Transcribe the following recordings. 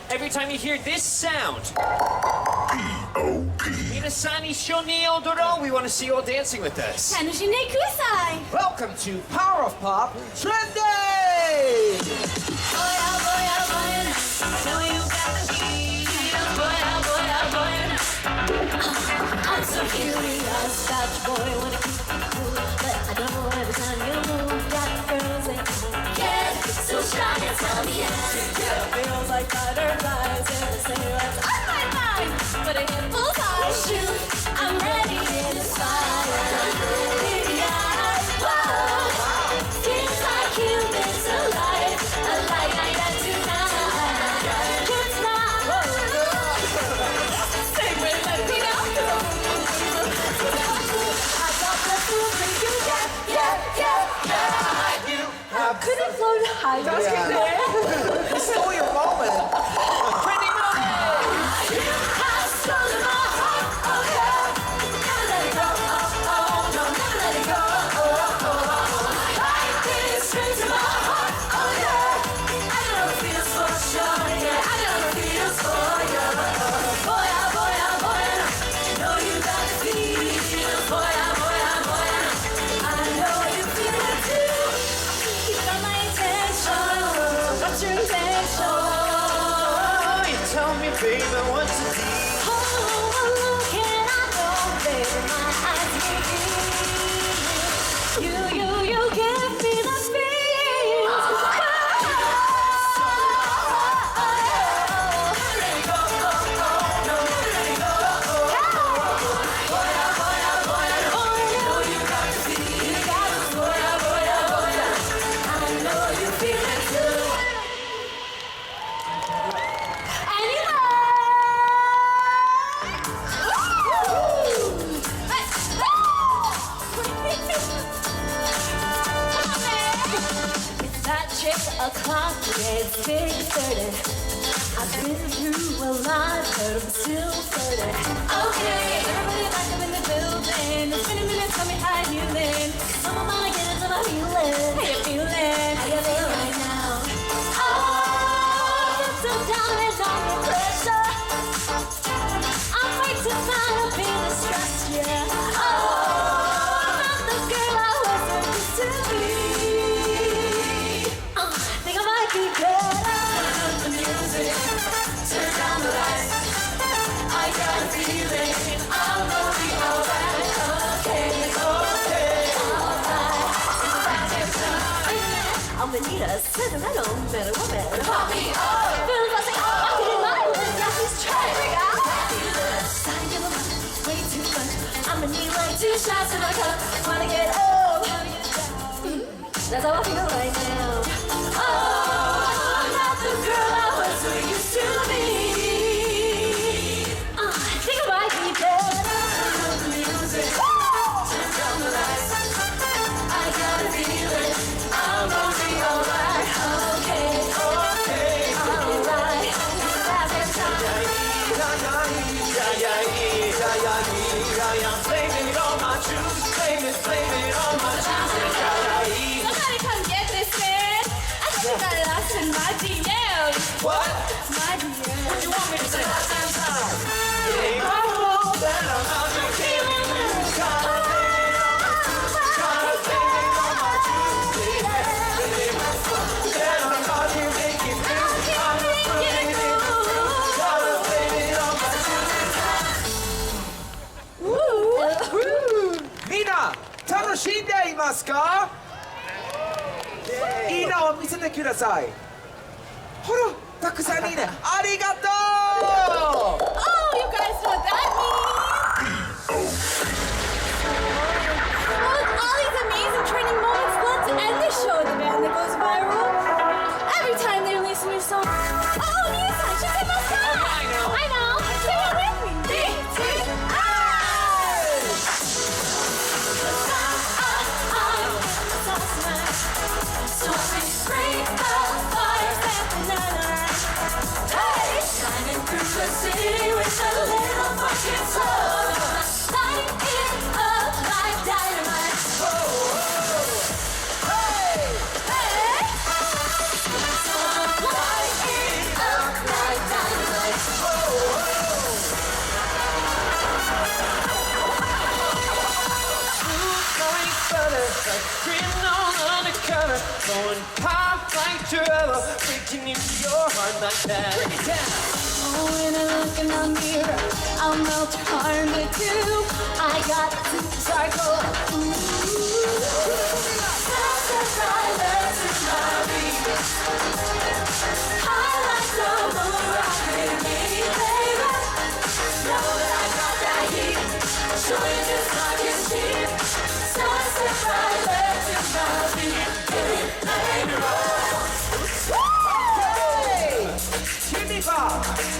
Every time you hear this sound, Minasan Shoni Odoro, we want to see you all dancing with us. Welcome to Power of Pop Trending! I'm so curious about your boy, wanna keep it cool, but I know every time you move, got girls and get so shy and tell me yes. Feels like butterflies in the same lights on my mind, but I hit bullseye. Shoot, I'm ready in the fire. Baby, whoa, seems like you miss a light like that tonight. It's not, sing with me now. I got the feel for you, yeah. Couldn't float higher. That's good. Stole your moment. Trending moment. You have stolen my heart, oh yeah. Never let it go, oh no, never let it go, Like this straight to my heart, oh yeah. I know it feels for sure, yeah. I know it feels for you. Boy, you know you got the feels. Boy, I know you feel it too. You got my attention, got your attention. You tell me, baby, what to do. Oh, can I know, baby, my eyes need you give me the feels. I know you feel it too. It's that chick o'clock, yeah, it's 6:30. I've been through a lot, but I'm still flirting. Okay, everybody back up in the building. It's been a minute, tell me how you been. Someone wanna get into my feeling. How you feeling? How you feel right now? Oh, I'm so down and under pressure. I'm way too tired of being distressed, yeah. Oh, I'm not the girl I was supposed to be. Think I might be better. Turn up the music, turn down the lights. I got a feeling I'm gonna be alright. Okay, alright. I'm gonna need a sentimental better woman. Pop me up. Feels like I can in my life. Yeah, he's trying to figure out. Sign of a month, way too much. I'ma need like 2 shots in my cup. Wanna get up. That's how I feel right now. Oh, I'm not the girl I was or used to be. I think I might be better. Turn up the music, turn down the lights. I got a feeling I'm gonna be alright. Okay, alright. That's it, Blame it on my juice, blame it on my juice. Somebody come get this man. I think you got lost in my DM. What? My DM. What you want me to say? I know that I'm not your feeling. Gotta blame it on my juice, baby. That I'm not here making music. I'm not putting it in. Gotta blame it on my juice. みんな楽しんでいますか？いいのを見せてください。ほら、たくさんいいね。ありがとう。Oh, you guys know what that means? With all these amazing training moments, let's end the show with a band that goes viral. Every time they release a new song. Oh, Nisa, she's in my song. I know. Say it with me. BTS. one pop like trouble, breaking into your heart like that. Bring it down. Oh, when I look in the mirror, I'll melt your heart in two. I got the superstar glow. That's right, that's my weakness. I like the moon rocking me, baby. Know that I got that heat. Show you just like it's cheap. Sunset right, that's my beat. Give it later on. Hey! Univa,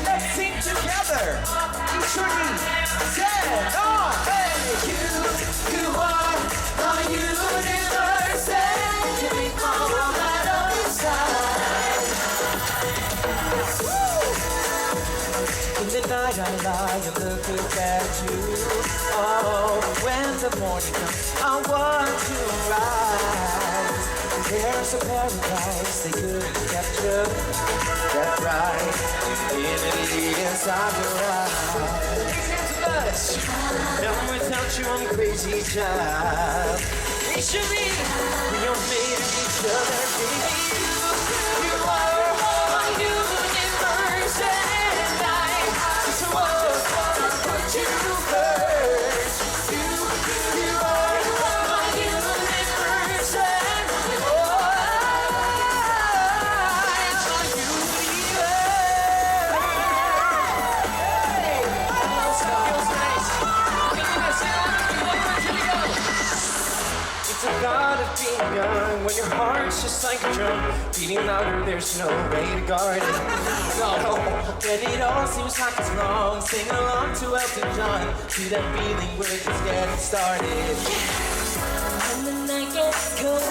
let's sing together. 이천이 셋, hey! You are the universe, and you become a matter inside. In the night I lie and look at you. Oh, when the morning comes, I want to rise. There's a paradise they couldn't capture. That's right, infinity inside your eyes. Now without you I'm crazy, child. We should be, we are made of each other, baby. You are my universe, and I just wanna put you first. You are my universe, and it's a god of being young when your heart's just like a drum beating louder, there's no way to guard it. No, when it all seems like it's wrong, sing along to Elton John, to that feeling we're just getting started. When the night gets cold